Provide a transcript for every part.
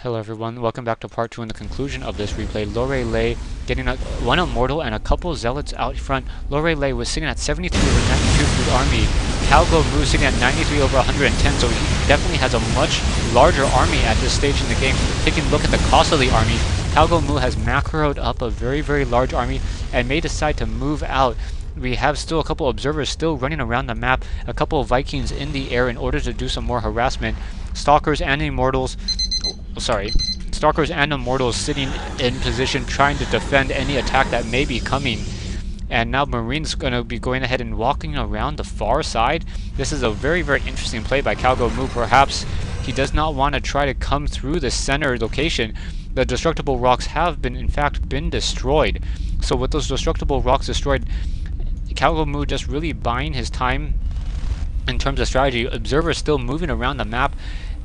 Hello everyone, welcome back to part 2 and the conclusion of this replay. Lorelei getting one Immortal and a couple Zealots out front. Lorelei was sitting at 73 over 92 food army. CowGoMo sitting at 93 over 110, so he definitely has a much larger army at this stage in the game. Taking a look at the cost of the army, CowGoMo has macroed up a very large army and may decide to move out. We have still a couple observers still running around the map, a couple of Vikings in the air in order to do some more harassment. Stalkers and Immortals sitting in position trying to defend any attack that may be coming. And now Marine's going to be going ahead and walking around the far side. This is a very interesting play by CowGoMo. Perhaps he does not want to try to come through the center location. The destructible rocks have been destroyed. So with those destructible rocks destroyed, CowGoMo just really buying his time in terms of strategy. Observers still moving around the map.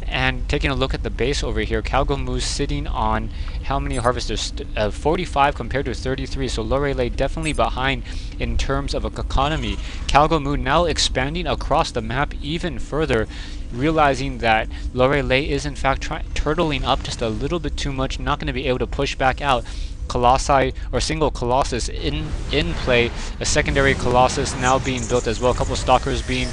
And taking a look at the base over here, CowGoMo sitting on how many harvesters? 45 compared to 33. So Lorelei definitely behind in terms of economy. CowGoMo now expanding across the map even further, realizing that Lorelei is in fact turtling up just a little bit too much, not going to be able to push back out. Colossi or single Colossus in play, a secondary Colossus now being built as well, a couple of Stalkers being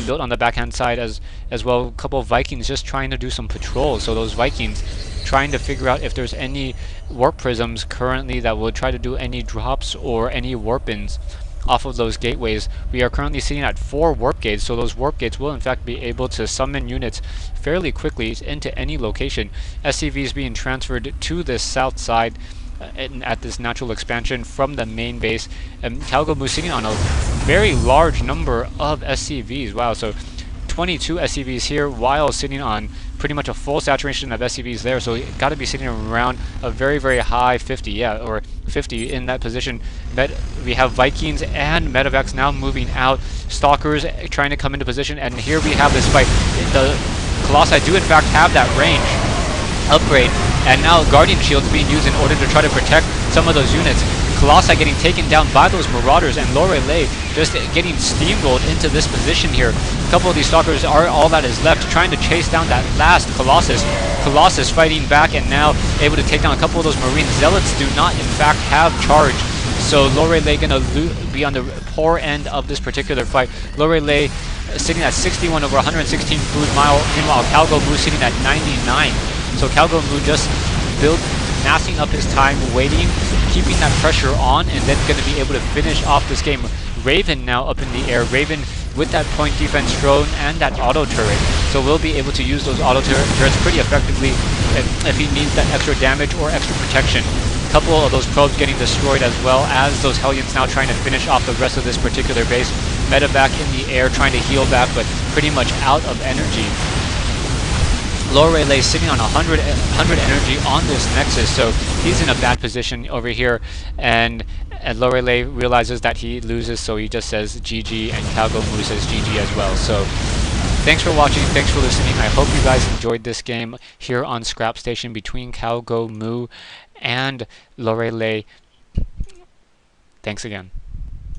built on the backhand side as well, a couple of Vikings just trying to do some patrols. So those Vikings trying to figure out if there's any warp prisms currently that will try to do any drops or any warp-ins off of those gateways. We are currently sitting at 4 warp gates, so those warp gates will in fact be able to summon units fairly quickly into any location. SCVs being transferred to this south side at this natural expansion from the main base, and CowGoMo sitting on a very large number of SCVs. Wow, so 22 SCVs here while sitting on pretty much a full saturation of SCVs there, so you got to be sitting around a very high 50, or 50 in that position. We have Vikings and Medevacs now moving out, Stalkers trying to come into position, and here we have this fight. The Colossi do in fact have that range upgrade, and now Guardian Shields being used in order to try to protect some of those units. Colossi getting taken down by those Marauders, and Lorelei just getting steamrolled into this position here. A couple of these Stalkers are all that is left, trying to chase down that last Colossus. Colossus fighting back and now able to take down a couple of those Marine Zealots. Do not in fact have charge, so Lorelei gonna be on the poor end of this particular fight. Lorelei sitting at 61 over 116 food mile. Meanwhile, CowGoMo sitting at 99. So CowGoMo just massing up his time, waiting, keeping that pressure on, and then going to be able to finish off this game. Raven now up in the air. Raven with that point defense drone and that auto turret. So we'll be able to use those auto turrets pretty effectively if he needs that extra damage or extra protection. A couple of those probes getting destroyed as well as those Hellions now trying to finish off the rest of this particular base. Medevac in the air trying to heal back, but pretty much out of energy. Lorelei sitting on 100 energy on this Nexus, so he's in a bad position over here, and Lorelei realizes that he loses, so he just says GG, and CowGoMo says GG as well. So thanks for watching, thanks for listening. I hope you guys enjoyed this game here on Scrap Station between CowGoMo and Lorelei. Thanks again.